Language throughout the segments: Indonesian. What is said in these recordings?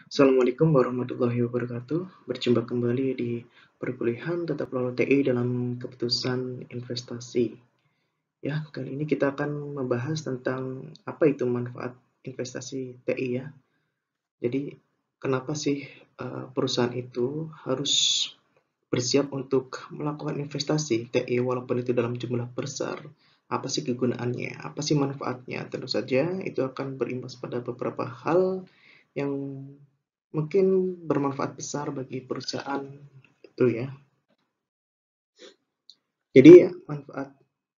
Assalamualaikum warahmatullahi wabarakatuh. Berjumpa kembali di perkuliahan Tata Kelola TI dalam keputusan investasi. Ya, kali ini kita akan membahas tentang apa itu manfaat investasi TI ya. Jadi, kenapa sih perusahaan itu harus bersiap untuk melakukan investasi TI walaupun itu dalam jumlah besar? Apa sih kegunaannya? Apa sih manfaatnya? Tentu saja itu akan berimbas pada beberapa hal yang mungkin bermanfaat besar bagi perusahaan itu ya. Jadi manfaat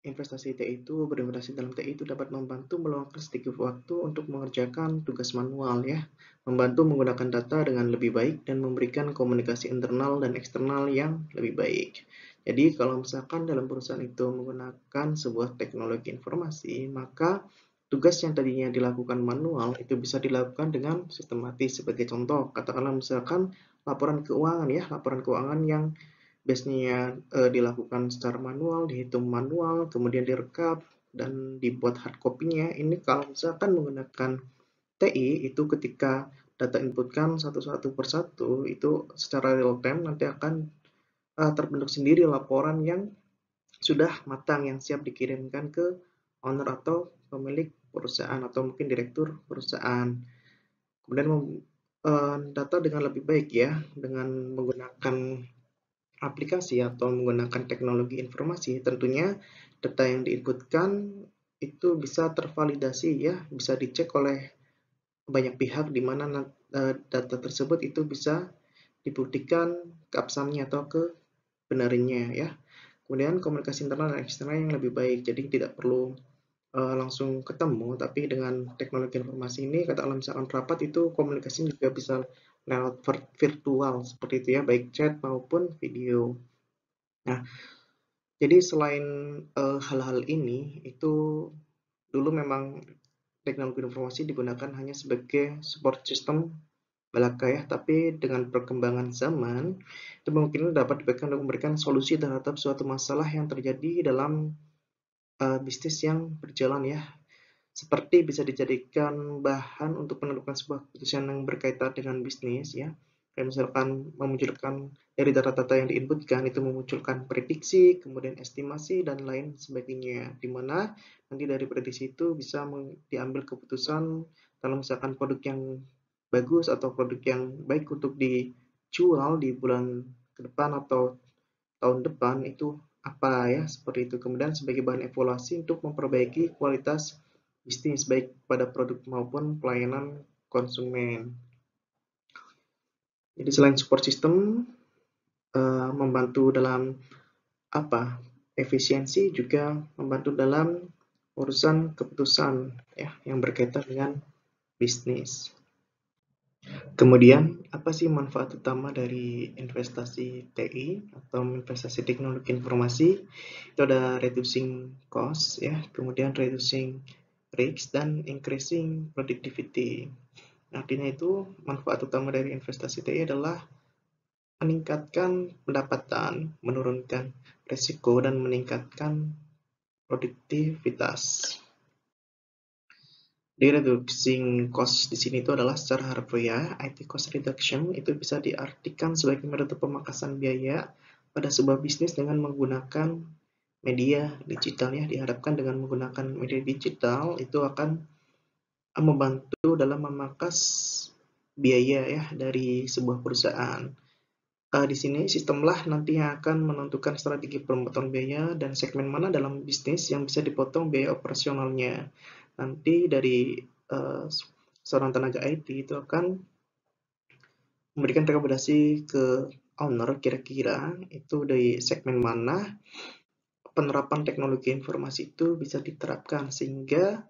investasi TI itu berinvestasi dalam TI itu dapat membantu meluangkan sedikit waktu untuk mengerjakan tugas manual ya, membantu menggunakan data dengan lebih baik dan memberikan komunikasi internal dan eksternal yang lebih baik. Jadi kalau misalkan dalam perusahaan itu menggunakan sebuah teknologi informasi, maka tugas yang tadinya dilakukan manual itu bisa dilakukan dengan sistematis. Sebagai contoh, katakanlah misalkan laporan keuangan ya, laporan keuangan yang biasanya dilakukan secara manual, dihitung manual, kemudian direkap dan dibuat hard copy-nya. Ini kalau misalkan menggunakan TI itu ketika data inputkan satu-satu persatu itu secara real time nanti akan terbentuk sendiri laporan yang sudah matang yang siap dikirimkan ke owner atau pemilik perusahaan atau mungkin direktur perusahaan. Kemudian data dengan lebih baik ya dengan menggunakan aplikasi atau menggunakan teknologi informasi, tentunya data yang diinputkan itu bisa tervalidasi ya, bisa dicek oleh banyak pihak di mana data tersebut itu bisa dibuktikan keabsahannya atau kebenarannya ya. Kemudian komunikasi internal dan eksternal yang lebih baik, jadi tidak perlu langsung ketemu, tapi dengan teknologi informasi ini, katakanlah misalkan rapat itu komunikasi juga bisa lewat virtual seperti itu ya, baik chat maupun video. Nah, jadi selain hal-hal ini, itu dulu memang teknologi informasi digunakan hanya sebagai support system belaka ya, tapi dengan perkembangan zaman, itu mungkin dapat dipakai untuk memberikan solusi terhadap suatu masalah yang terjadi dalam bisnis yang berjalan ya. Seperti bisa dijadikan bahan untuk menentukan sebuah keputusan yang berkaitan dengan bisnis ya. Kayak misalkan memunculkan dari data-data yang diinputkan itu memunculkan prediksi, kemudian estimasi dan lain sebagainya. Di mana nanti dari prediksi itu bisa diambil keputusan kalau misalkan produk yang bagus atau produk yang baik untuk dijual di bulan ke depan atau tahun depan itu apa ya, seperti itu. Kemudian sebagai bahan evaluasi untuk memperbaiki kualitas bisnis baik pada produk maupun pelayanan konsumen. Jadi selain support system membantu dalam apa? Efisiensi juga membantu dalam urusan keputusan ya yang berkaitan dengan bisnis. Kemudian, apa sih manfaat utama dari investasi TI atau investasi teknologi informasi? Itu ada reducing cost ya, kemudian reducing risk dan increasing productivity. Artinya itu manfaat utama dari investasi TI adalah meningkatkan pendapatan, menurunkan risiko dan meningkatkan produktivitas. Di reducing cost di sini itu adalah secara harfiah, IT cost reduction itu bisa diartikan sebagai metode pemangkasan biaya pada sebuah bisnis dengan menggunakan media digital ya. Diharapkan dengan menggunakan media digital itu akan membantu dalam memangkas biaya ya dari sebuah perusahaan. Di sini sistemlah nanti yang akan menentukan strategi pemotongan biaya dan segmen mana dalam bisnis yang bisa dipotong biaya operasionalnya. Nanti dari seorang tenaga IT itu akan memberikan rekomendasi ke owner kira-kira itu dari segmen mana penerapan teknologi informasi itu bisa diterapkan sehingga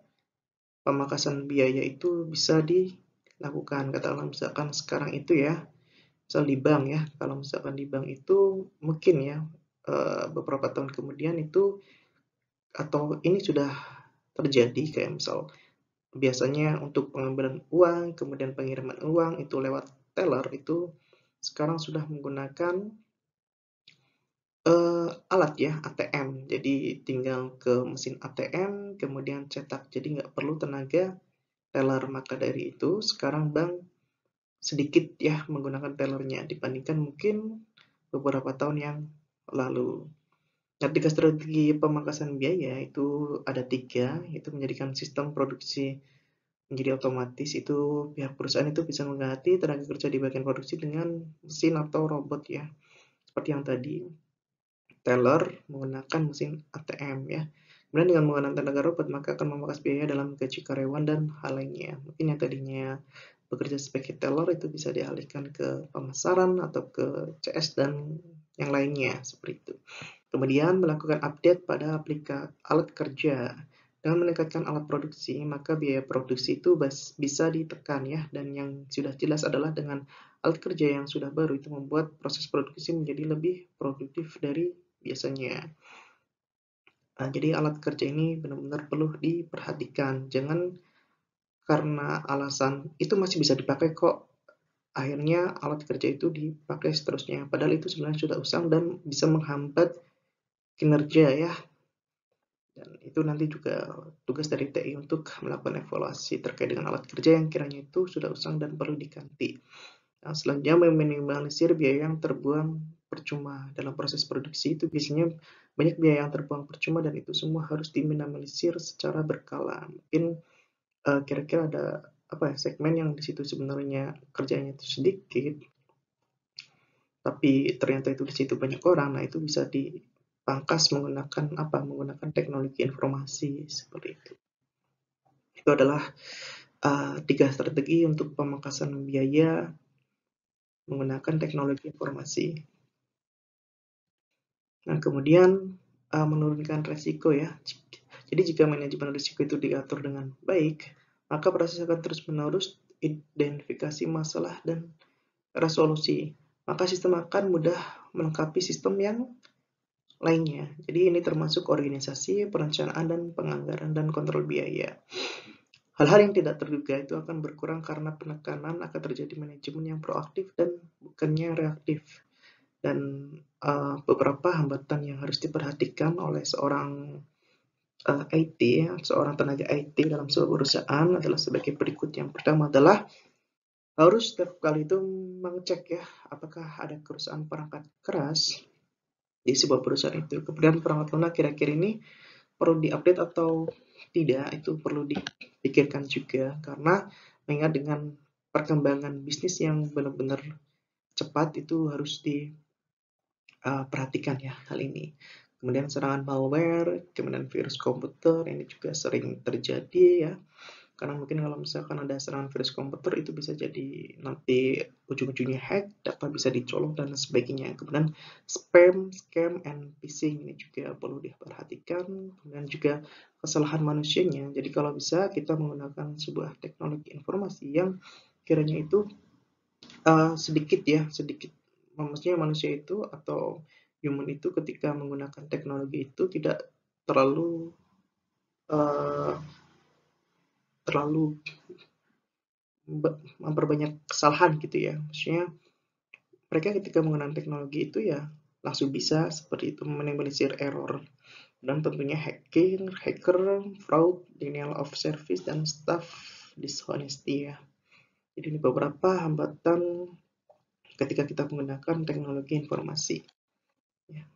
pemangkasan biaya itu bisa dilakukan. Katakanlah misalkan sekarang itu ya, misal di bank ya, kalau misalkan di bank itu mungkin ya beberapa tahun kemudian itu atau ini sudah terjadi kayak misal biasanya untuk pengambilan uang, kemudian pengiriman uang itu lewat teller itu sekarang sudah menggunakan alat ya ATM. Jadi tinggal ke mesin ATM, kemudian cetak. Jadi nggak perlu tenaga teller. Maka dari itu sekarang bank sedikit ya menggunakan tellernya dibandingkan mungkin beberapa tahun yang lalu. Nah, 3 strategi pemangkasan biaya itu ada 3, yaitu menjadikan sistem produksi menjadi otomatis. Itu pihak perusahaan itu bisa mengganti tenaga kerja di bagian produksi dengan mesin atau robot ya. Seperti yang tadi, teller menggunakan mesin ATM ya. Kemudian dengan menggunakan tenaga robot maka akan memangkas biaya dalam gaji karyawan dan hal lainnya. Mungkin yang tadinya bekerja sebagai teller itu bisa dialihkan ke pemasaran atau ke CS dan yang lainnya seperti itu. Kemudian melakukan update pada alat kerja. Dengan meningkatkan alat produksi, maka biaya produksi itu bisa ditekan ya. Dan yang sudah jelas adalah dengan alat kerja yang sudah baru itu membuat proses produksi menjadi lebih produktif dari biasanya. Nah, jadi alat kerja ini benar-benar perlu diperhatikan. Jangan karena alasan itu masih bisa dipakai kok, akhirnya alat kerja itu dipakai seterusnya. Padahal itu sebenarnya sudah usang dan bisa menghambat kinerja ya. Dan itu nanti juga tugas dari TI untuk melakukan evaluasi terkait dengan alat kerja yang kiranya itu sudah usang dan perlu diganti. Nah, selanjutnya meminimalisir biaya yang terbuang percuma. Dalam proses produksi itu biasanya banyak biaya yang terbuang percuma dan itu semua harus diminimalisir secara berkala. Mungkin kira-kira ada segmen yang di situ sebenarnya kerjanya itu sedikit, tapi ternyata itu di situ banyak orang. Nah, itu bisa dipangkas menggunakan teknologi informasi seperti itu. Itu adalah 3 strategi untuk pemangkasan biaya menggunakan teknologi informasi. Nah, kemudian menurunkan resiko ya. Jadi jika manajemen risiko itu diatur dengan baik, maka proses akan terus-menerus identifikasi masalah dan resolusi. Maka sistem akan mudah melengkapi sistem yang lainnya. Jadi ini termasuk organisasi, perencanaan, dan penganggaran, dan kontrol biaya. Hal-hal yang tidak terduga itu akan berkurang karena penekanan akan terjadi manajemen yang proaktif dan bukannya reaktif. Dan beberapa hambatan yang harus diperhatikan oleh seorang IT, seorang tenaga IT dalam sebuah perusahaan adalah sebagai berikut. Yang pertama adalah harus setiap kali itu mengecek ya, apakah ada kerusakan perangkat keras di sebuah perusahaan itu. Kemudian perangkat lunak kira-kira ini perlu diupdate atau tidak, itu perlu dipikirkan juga, karena mengingat dengan perkembangan bisnis yang benar-benar cepat itu harus diperhatikan ya hal ini. Kemudian serangan malware, kemudian virus komputer, ini juga sering terjadi ya. Karena mungkin kalau misalkan ada serangan virus komputer itu bisa jadi nanti ujung-ujungnya hack, data bisa dicolong dan sebagainya. Kemudian spam, scam, and phishing ini juga perlu diperhatikan. Kemudian juga kesalahan manusianya. Jadi kalau bisa kita menggunakan sebuah teknologi informasi yang kiranya itu sedikit ya, sedikit. Maksudnya manusia itu atau human itu ketika menggunakan teknologi itu tidak terlalu uh, terlalu memperbanyak kesalahan gitu ya. Maksudnya mereka ketika menggunakan teknologi itu ya langsung bisa seperti itu meminimalisir error. Dan tentunya hacker, fraud, denial of service, dan staff dishonesty ya. Jadi ini beberapa hambatan ketika kita menggunakan teknologi informasi. Ya.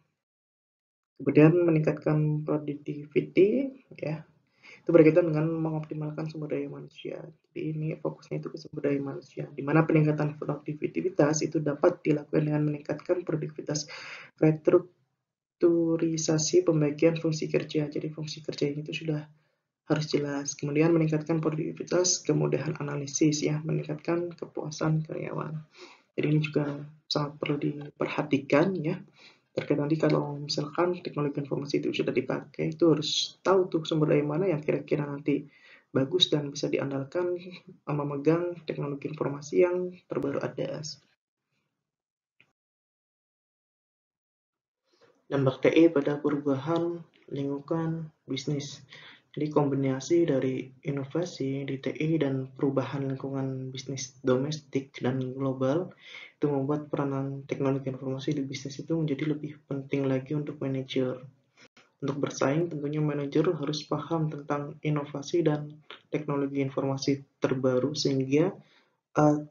Kemudian meningkatkan productivity ya. Itu berkaitan dengan mengoptimalkan sumber daya manusia. Jadi ini fokusnya itu ke sumber daya manusia, di mana peningkatan produktivitas itu dapat dilakukan dengan meningkatkan produktivitas restrukturisasi pembagian fungsi kerja. Jadi fungsi kerja ini itu sudah harus jelas. Kemudian meningkatkan produktivitas, kemudahan analisis ya, meningkatkan kepuasan karyawan. Jadi ini juga sangat perlu diperhatikan ya. Terkait nanti kalau misalkan teknologi informasi itu sudah dipakai, itu harus tahu tuh sumber daya mana yang kira-kira nanti bagus dan bisa diandalkan memegang teknologi informasi yang terbaru ada. Dampak TI pada perubahan lingkungan bisnis. Jadi kombinasi dari inovasi di TI dan perubahan lingkungan bisnis domestik dan global itu membuat peranan teknologi informasi di bisnis itu menjadi lebih penting lagi untuk manajer. Untuk bersaing, tentunya manajer harus paham tentang inovasi dan teknologi informasi terbaru sehingga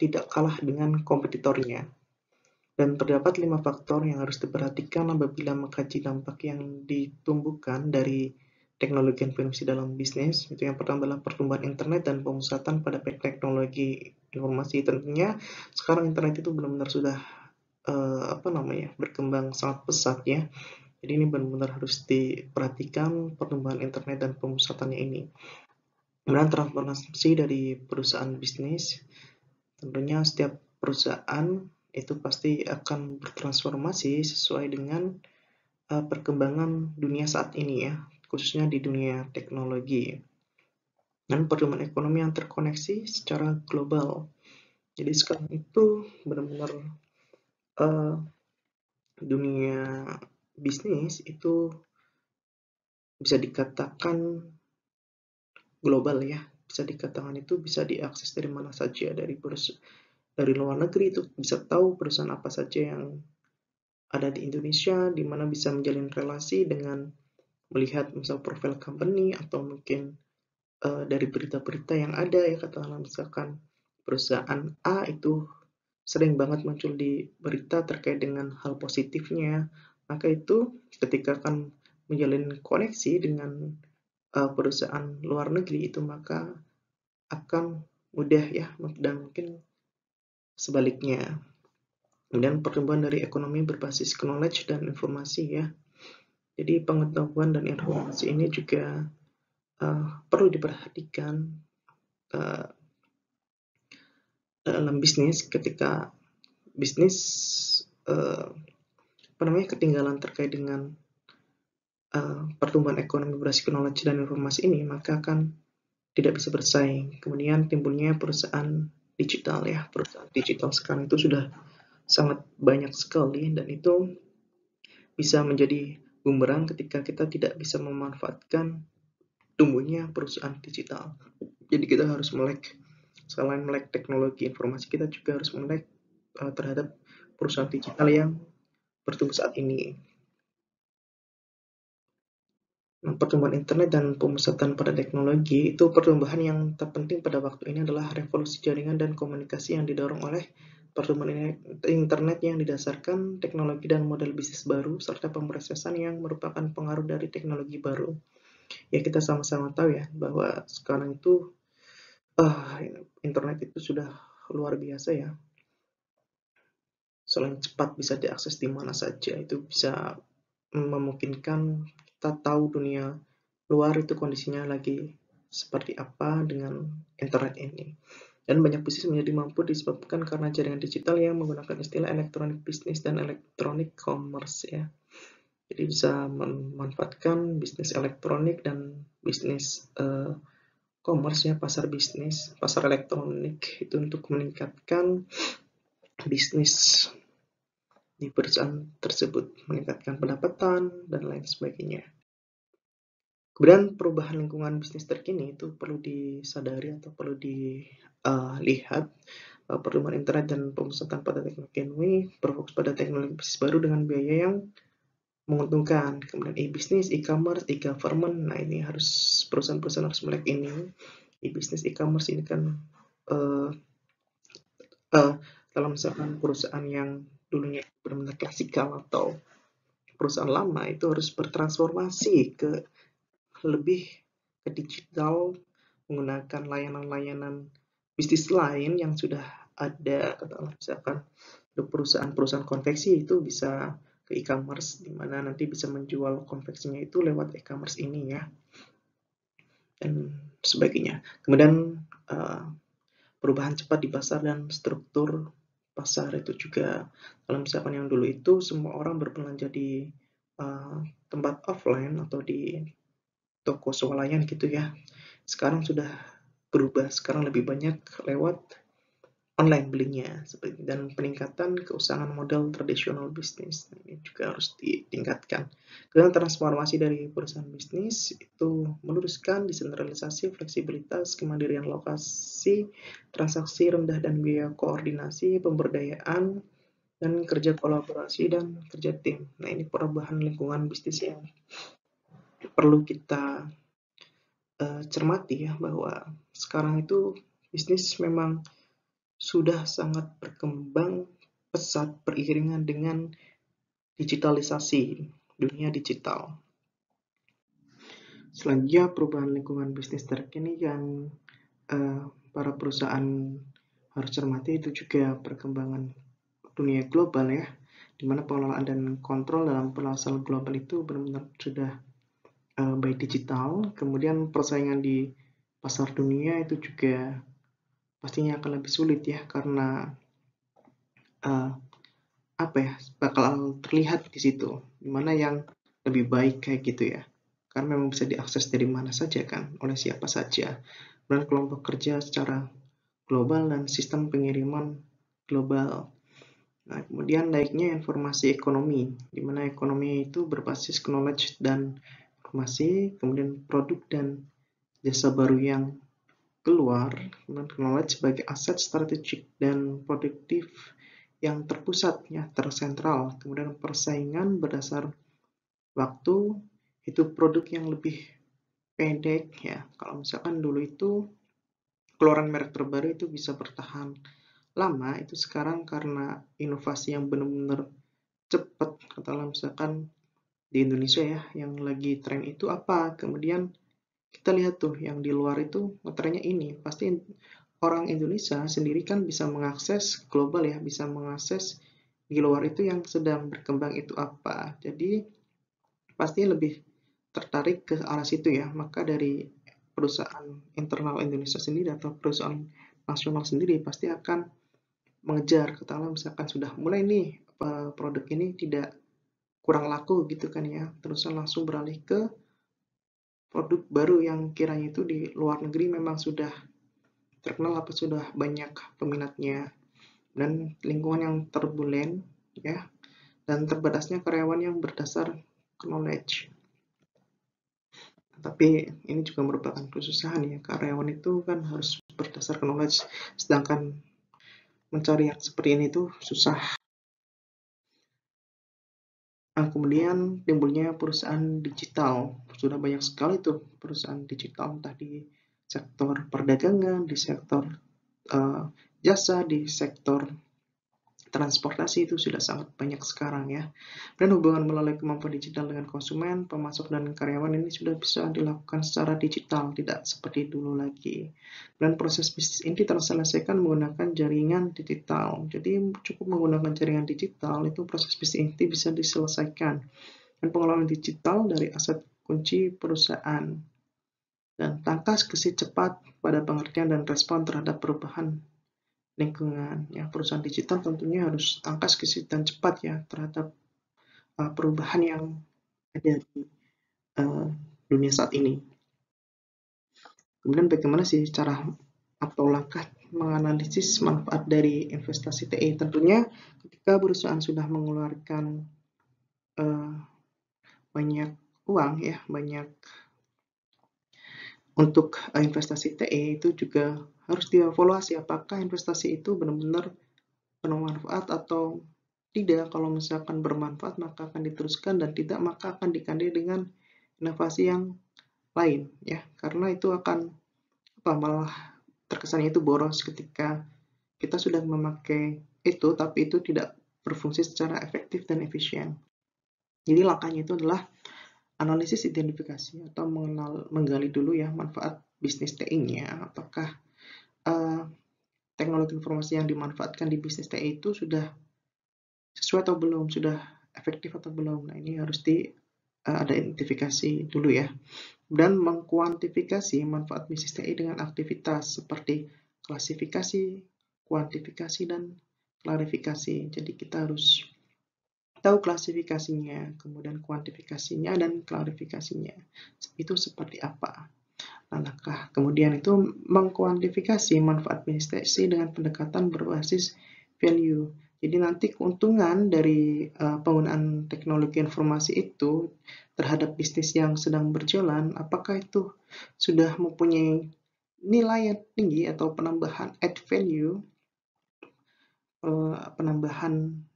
tidak kalah dengan kompetitornya. Dan terdapat 5 faktor yang harus diperhatikan apabila mengkaji dampak yang ditumbuhkan dari teknologi informasi dalam bisnis. Itu yang pertama adalah pertumbuhan internet dan pemusatan pada teknologi informasi. Tentunya sekarang internet itu benar-benar sudah berkembang sangat pesat ya. Jadi ini benar-benar harus diperhatikan pertumbuhan internet dan pemusatannya ini. Kemudian transformasi dari perusahaan bisnis. Tentunya setiap perusahaan itu pasti akan bertransformasi sesuai dengan perkembangan dunia saat ini ya, khususnya di dunia teknologi. Dan pertumbuhan ekonomi yang terkoneksi secara global. Jadi sekarang itu benar-benar dunia bisnis itu bisa dikatakan global ya, bisa dikatakan itu bisa diakses dari mana saja, dari luar negeri itu bisa tahu perusahaan apa saja yang ada di Indonesia, di mana bisa menjalin relasi dengan melihat misal profil company atau mungkin dari berita-berita yang ada ya, katakanlah misalkan perusahaan A itu sering banget muncul di berita terkait dengan hal positifnya, maka itu ketika akan menjalin koneksi dengan perusahaan luar negeri itu maka akan mudah ya, dan mungkin sebaliknya. Kemudian pertumbuhan dari ekonomi berbasis knowledge dan informasi ya. Jadi pengetahuan dan informasi ini juga perlu diperhatikan dalam bisnis ketika bisnis ketinggalan terkait dengan pertumbuhan ekonomi berbasis knowledge dan informasi ini, maka akan tidak bisa bersaing. Kemudian timbulnya perusahaan digital ya, perusahaan digital sekarang itu sudah sangat banyak sekali dan itu bisa menjadi bumerang ketika kita tidak bisa memanfaatkan tumbuhnya perusahaan digital. Jadi kita harus melek, selain melek teknologi informasi, kita juga harus melek terhadap perusahaan digital yang bertumbuh saat ini. Pertumbuhan internet dan pemusatan pada teknologi itu pertumbuhan yang terpenting pada waktu ini adalah revolusi jaringan dan komunikasi yang didorong oleh pertumbuhan internet yang didasarkan teknologi dan model bisnis baru serta pemrosesan yang merupakan pengaruh dari teknologi baru. Ya kita sama-sama tahu ya bahwa sekarang itu internet itu sudah luar biasa ya. Selain cepat bisa diakses di mana saja, itu bisa memungkinkan kita tahu dunia luar itu kondisinya lagi seperti apa dengan internet ini. Dan banyak bisnis menjadi mampu disebabkan karena jaringan digital yang menggunakan istilah elektronik bisnis dan elektronik commerce ya. Jadi bisa memanfaatkan bisnis elektronik dan bisnis commerce ya, pasar elektronik itu untuk meningkatkan bisnis di perusahaan tersebut, meningkatkan pendapatan dan lain sebagainya. Kemudian perubahan lingkungan bisnis terkini itu perlu disadari atau perlu dilihat. Pertumbuhan internet dan pemusatan pada teknologi ini berfokus pada teknologi bisnis baru dengan biaya yang menguntungkan. Kemudian e-bisnis, e-commerce, e-government. Nah ini harus perusahaan-perusahaan harus melek ini. E-bisnis, e-commerce ini kan kalau misalkan perusahaan yang dulunya benar-benar klasikal atau perusahaan lama itu harus bertransformasi ke lebih ke digital menggunakan layanan-layanan bisnis lain yang sudah ada. Katakanlah misalkan untuk perusahaan-perusahaan konveksi itu bisa ke e-commerce di mana nanti bisa menjual konveksinya itu lewat e-commerce ini ya dan sebagainya. Kemudian perubahan cepat di pasar dan struktur pasar itu juga, kalau misalkan yang dulu itu semua orang berbelanja di tempat offline atau di toko swalayan gitu ya, sekarang sudah berubah, sekarang lebih banyak lewat online belinya dan peningkatan keusahaan model tradisional bisnis ini juga harus ditingkatkan. Kemudian transformasi dari perusahaan bisnis itu meneruskan desentralisasi, fleksibilitas, kemandirian lokasi, transaksi rendah dan biaya koordinasi, pemberdayaan dan kerja kolaborasi dan kerja tim. Nah ini perubahan lingkungan bisnis yang perlu kita cermati ya, bahwa sekarang itu bisnis memang sudah sangat berkembang pesat beriringan dengan digitalisasi dunia digital. Selanjutnya, perubahan lingkungan bisnis terkini yang para perusahaan harus cermati itu juga perkembangan dunia global ya, di mana pengelolaan dan kontrol dalam pasar global itu benar-benar sudah by digital. Kemudian persaingan di pasar dunia itu juga pastinya akan lebih sulit ya, karena uh, bakal terlihat di situ dimana yang lebih baik kayak gitu ya, karena memang bisa diakses dari mana saja kan, oleh siapa saja, dan kelompok kerja secara global dan sistem pengiriman global. Nah, kemudian naiknya informasi ekonomi, di mana ekonomi itu berbasis knowledge dan informasi, kemudian produk dan jasa baru yang keluar, kemudian knowledge sebagai aset strategik dan produktif yang terpusat, ya, tersentral. Kemudian persaingan berdasar waktu, itu produk yang lebih pendek ya. Kalau misalkan dulu itu keluaran merek terbaru itu bisa bertahan lama, itu sekarang karena inovasi yang benar-benar cepat. Katakanlah misalkan di Indonesia ya, yang lagi tren itu apa, kemudian kita lihat tuh yang di luar itu ngetrennya ini, pasti orang Indonesia sendiri kan bisa mengakses global ya, bisa mengakses di luar itu yang sedang berkembang itu apa. Jadi pasti lebih tertarik ke arah situ ya. Maka dari perusahaan internal Indonesia sendiri atau perusahaan nasional sendiri pasti akan mengejar, katakanlah misalkan sudah mulai nih produk ini tidak kurang laku gitu kan ya, terus langsung beralih ke produk baru yang kiranya itu di luar negeri memang sudah terkenal apa sudah banyak peminatnya, dan lingkungan yang turbulen ya, dan terbatasnya karyawan yang berdasar knowledge. Tapi ini juga merupakan kesusahan ya, karyawan itu kan harus berdasar knowledge, sedangkan mencari yang seperti ini tuh susah. Nah, kemudian timbulnya perusahaan digital, sudah banyak sekali tuh perusahaan digital, entah di sektor perdagangan, di sektor uh, jasa, di sektor transportasi, itu sudah sangat banyak sekarang ya. Dan hubungan melalui kemampuan digital dengan konsumen, pemasok, dan karyawan ini sudah bisa dilakukan secara digital, tidak seperti dulu lagi. Dan proses bisnis ini terselesaikan menggunakan jaringan digital. Jadi cukup menggunakan jaringan digital, itu proses bisnis ini bisa diselesaikan. Dan pengelolaan digital dari aset kunci perusahaan. Dan tangkas gesit cepat pada pengertian dan respon terhadap perubahan lingkungan. Ya, perusahaan digital tentunya harus tangkas gesit dan cepat ya terhadap perubahan yang ada di uh, dunia saat ini. Kemudian bagaimana sih cara atau langkah menganalisis manfaat dari investasi TI? Tentunya ketika perusahaan sudah mengeluarkan uh, banyak uang ya, banyak untuk investasi TI, itu juga harus dievaluasi apakah investasi itu benar-benar bermanfaat atau tidak. Kalau misalkan bermanfaat maka akan diteruskan, dan tidak maka akan diganti dengan inovasi yang lain ya, karena itu akan malah terkesannya itu boros ketika kita sudah memakai itu tapi itu tidak berfungsi secara efektif dan efisien. Jadi langkahnya itu adalah analisis identifikasi atau menggali dulu ya manfaat bisnis TI-nya, apakah uh, teknologi informasi yang dimanfaatkan di bisnis TI itu sudah sesuai atau belum, sudah efektif atau belum. Nah, ini harus ada identifikasi dulu ya. Dan mengkuantifikasi manfaat bisnis TI dengan aktivitas seperti klasifikasi, kuantifikasi, dan klarifikasi. Jadi kita harus tahu klasifikasinya, kemudian kuantifikasinya, dan klarifikasinya. Itu seperti apa. Nah, kemudian itu mengkuantifikasi manfaat bisnis TI dengan pendekatan berbasis value. Jadi nanti keuntungan dari penggunaan teknologi informasi itu terhadap bisnis yang sedang berjalan, apakah itu sudah mempunyai nilai yang tinggi atau penambahan add value, penambahan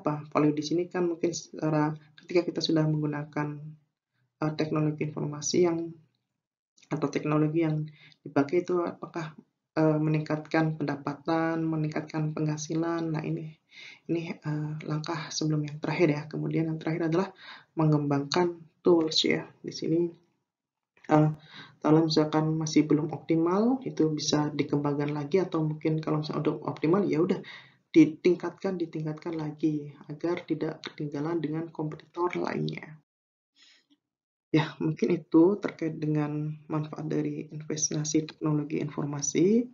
value di sini kan mungkin secara ketika kita sudah menggunakan teknologi informasi yang atau teknologi yang dipakai itu apakah meningkatkan pendapatan, meningkatkan penghasilan. Nah, ini langkah sebelum yang terakhir ya. Kemudian yang terakhir adalah mengembangkan tools ya. Di sini kalau misalkan masih belum optimal, itu bisa dikembangkan lagi, atau mungkin kalau misalnya untuk optimal ya udah ditingkatkan lagi agar tidak ketinggalan dengan kompetitor lainnya. Ya, mungkin itu terkait dengan manfaat dari investasi teknologi informasi.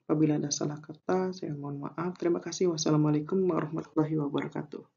Apabila ada salah kata, saya mohon maaf. Terima kasih. Wassalamualaikum warahmatullahi wabarakatuh.